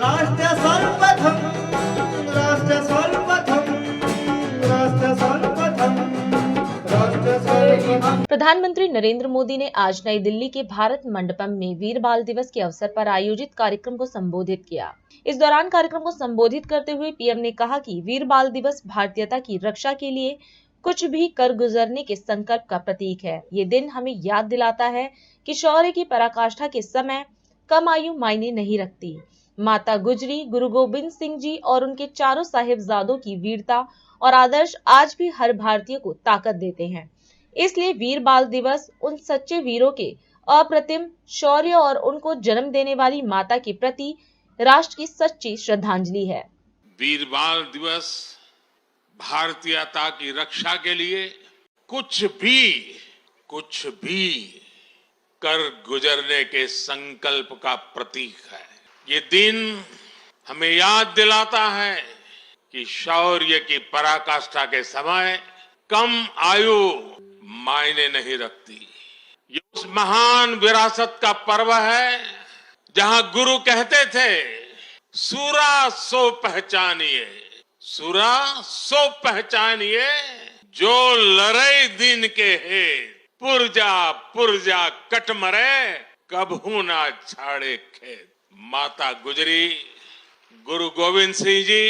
राष्ट्र सर्वप्रथम राष्ट्र सर्वप्रथम राष्ट्र सर्वप्रथम राष्ट्र सर्वप्रथम। प्रधानमंत्री नरेंद्र मोदी ने आज नई दिल्ली के भारत मंडपम में वीर बाल दिवस के अवसर पर आयोजित कार्यक्रम को संबोधित किया। इस दौरान कार्यक्रम को संबोधित करते हुए पीएम ने कहा कि वीर बाल दिवस भारतीयता की रक्षा के लिए कुछ भी कर गुजरने के संकल्प का प्रतीक है। ये दिन हमें याद दिलाता है कि शौर्य की पराकाष्ठा के समय कम आयु मायने नहीं रखती। माता गुजरी, गुरु गोविंद सिंह जी और उनके चारों साहिबजादों की वीरता और आदर्श आज भी हर भारतीय को ताकत देते हैं। इसलिए वीर बाल दिवस उन सच्चे वीरों के अप्रतिम शौर्य और उनको जन्म देने वाली माता के प्रति राष्ट्र की सच्ची श्रद्धांजलि है। वीर बाल दिवस भारतीयता की रक्षा के लिए कुछ भी कर गुजरने के संकल्प का प्रतीक है। ये दिन हमें याद दिलाता है कि शौर्य की पराकाष्ठा के समय कम आयु मायने नहीं रखती। ये उस महान विरासत का पर्व है जहां गुरु कहते थे, सूरा सो पहचानिए, सूरा सो पहचानिए, जो लड़े दिन के है, पुरजा कट मरे, कभू ना छाड़े खेत। माता गुजरी, गुरु गोविंद सिंह जी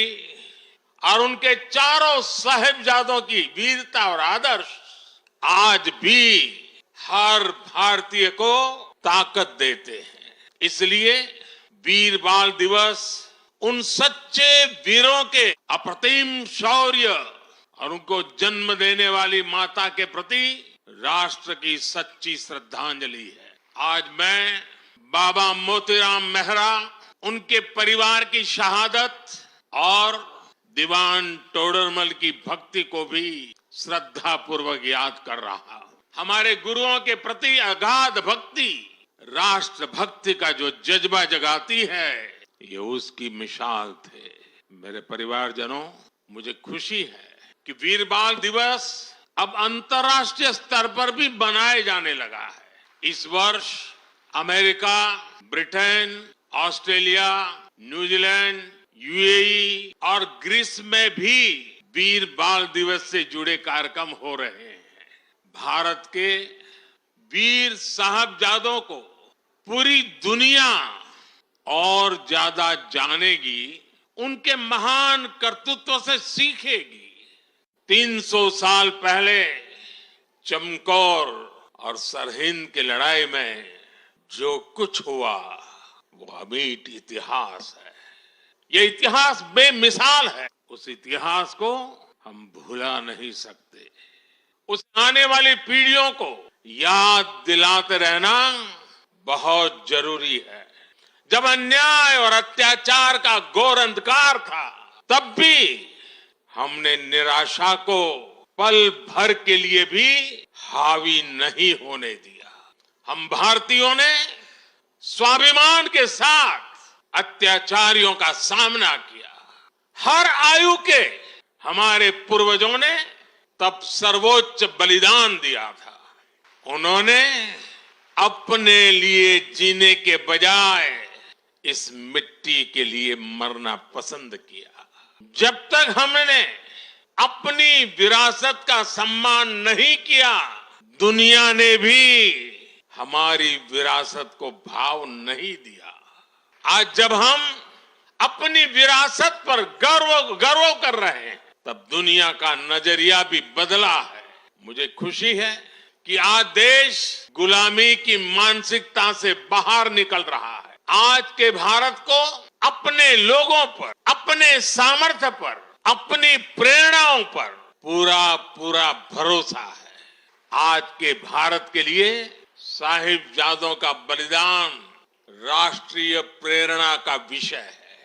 और उनके चारों साहिबजादों की वीरता और आदर्श आज भी हर भारतीय को ताकत देते हैं। इसलिए वीर बाल दिवस उन सच्चे वीरों के अप्रतिम शौर्य और उनको जन्म देने वाली माता के प्रति राष्ट्र की सच्ची श्रद्धांजलि है। आज मैं बाबा मोतीराम मेहरा, उनके परिवार की शहादत और दीवान टोडरमल की भक्ति को भी श्रद्धा पूर्वक याद कर रहा हूं। हमारे गुरुओं के प्रति अगाध भक्ति राष्ट्र भक्ति का जो जज्बा जगाती है, ये उसकी मिसाल थे। मेरे परिवारजनों, मुझे खुशी है कि वीर बाल दिवस अब अंतर्राष्ट्रीय स्तर पर भी मनाए जाने लगा है। इस वर्ष America, Britain, Australia, New Zealand, UAE और ग्रीस में भी वीर बाल दिवस से जुड़े कार्यक्रम हो रहे हैं। भारत के वीर साहबजादों को पूरी दुनिया और ज्यादा जानेगी, उनके महान कर्तृत्व से सीखेगी। 300 साल पहले चमकौर और सरहिंद की लड़ाई में जो कुछ हुआ वो अमिट इतिहास है। ये इतिहास बेमिसाल है। उस इतिहास को हम भुला नहीं सकते। उस आने वाली पीढ़ियों को याद दिलाते रहना बहुत जरूरी है। जब अन्याय और अत्याचार का घोर अंधकार था, तब भी हमने निराशा को पल भर के लिए भी हावी नहीं होने दिया। हम भारतीयों ने स्वाभिमान के साथ अत्याचारियों का सामना किया। हर आयु के हमारे पूर्वजों ने तब सर्वोच्च बलिदान दिया था। उन्होंने अपने लिए जीने के बजाय इस मिट्टी के लिए मरना पसंद किया। जब तक हमने अपनी विरासत का सम्मान नहीं किया, दुनिया ने भी हमारी विरासत को भाव नहीं दिया। आज जब हम अपनी विरासत पर गर्व कर रहे हैं, तब दुनिया का नजरिया भी बदला है। मुझे खुशी है कि आज देश गुलामी की मानसिकता से बाहर निकल रहा है। आज के भारत को अपने लोगों पर, अपने सामर्थ्य पर, अपनी प्रेरणाओं पर पूरा भरोसा है। आज के भारत के लिए साहिबजादों का बलिदान राष्ट्रीय प्रेरणा का विषय है।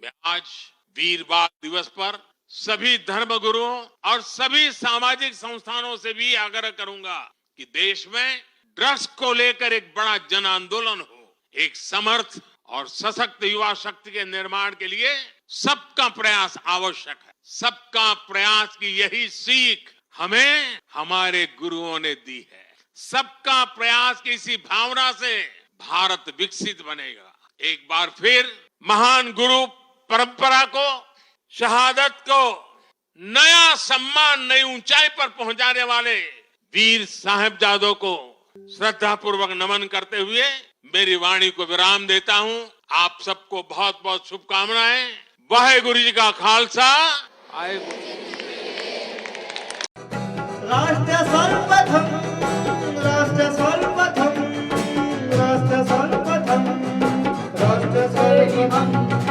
मैं आज वीर बाल दिवस पर सभी धर्मगुरुओं और सभी सामाजिक संस्थानों से भी आग्रह करूंगा कि देश में ड्रग्स को लेकर एक बड़ा जन आंदोलन हो। एक समर्थ और सशक्त युवा शक्ति के निर्माण के लिए सबका प्रयास आवश्यक है। सबका प्रयास की यही सीख हमें हमारे गुरुओं ने दी है। सबका प्रयास की इसी भावना से भारत विकसित बनेगा। एक बार फिर महान गुरु परंपरा को, शहादत को नया सम्मान, नई ऊंचाई पर पहुंचाने वाले वीर साहिबजादों को श्रद्धापूर्वक नमन करते हुए मेरी वाणी को विराम देता हूं। आप सबको बहुत बहुत शुभकामनाएं। वाहेगुरु जी का खालसा। राष्ट्र